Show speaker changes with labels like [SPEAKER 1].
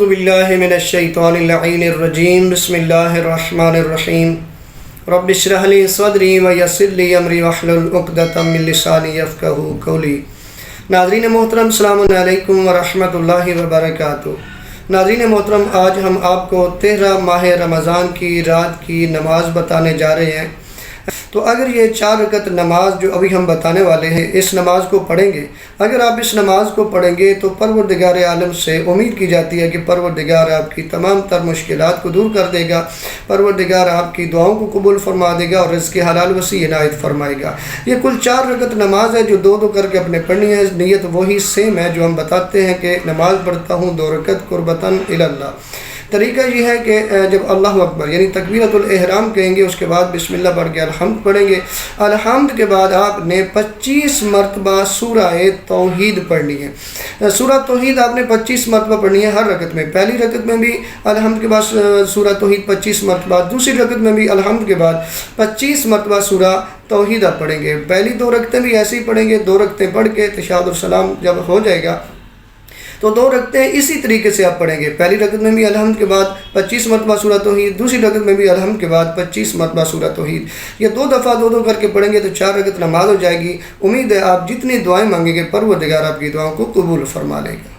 [SPEAKER 1] باللہ من الشیطان اللعین الرجیم بسم اللہ الرحمن الرحیم رب اشرح لی صدری ویسر لی امری واحلل عقدۃ من لسانی یفقہوا قولی۔ ناظرین محترم السلام علیکم ورحمۃ اللہ وبرکاتہ۔ ناظرین محترم، آج ہم آپ کو 13 ماہ رمضان کی رات کی نماز بتانے جا رہے ہیں۔ تو اگر یہ 4 رکعت نماز جو ابھی ہم بتانے والے ہیں، اس نماز کو پڑھیں گے، اگر آپ اس نماز کو پڑھیں گے تو پروردگار عالم سے امید کی جاتی ہے کہ پروردگار آپ کی تمام تر مشکلات کو دور کر دے گا، پروردگار آپ کی دعاؤں کو قبول فرما دے گا اور رزق حلال وسیع عنایت فرمائے گا۔ یہ کل 4 رکعت نماز ہے جو 2 کر کے اپنے پڑھنی ہے۔ نیت وہی سیم ہے جو ہم بتاتے ہیں کہ نماز پڑھتا ہوں 2 رکعت قربتاً الی اللہ۔ طریقہ یہ ہے کہ جب اللہ اکبر یعنی تکبیرۃ الاحرام کہیں گے، اس کے بعد بسم اللہ پڑھ کے الحمد پڑھیں گے۔ الحمد کے بعد آپ نے 25 مرتبہ سورہ توحید پڑھنی ہے۔ سورہ توحید آپ نے 25 مرتبہ پڑھنی ہے ہر رکعت میں۔ پہلی رکعت میں بھی الحمد کے بعد سورہ توحید 25 مرتبہ، دوسری رکعت میں بھی الحمد کے بعد 25 مرتبہ سورہ توحید آپ پڑھیں گے۔ پہلی 2 رکعتیں بھی ایسے ہی پڑھیں گے، 2 رکعتیں پڑھ کے تشہد السلام جب ہو جائے گا تو 2 رکعتیں اسی طریقے سے آپ پڑھیں گے۔ پہلی رکعت میں بھی الحمد کے بعد 25 مرتبہ سورہ توحید، دوسری رکعت میں بھی الحمد کے بعد 25 مرتبہ سورہ توحید۔ یہ 2 دفعہ 2 کر کے پڑھیں گے تو 4 رکعت نماز ہو جائے گی۔ امید ہے آپ جتنی دعائیں مانگیں گے پروردگار آپ کی دعاؤں کو قبول فرما لے گا۔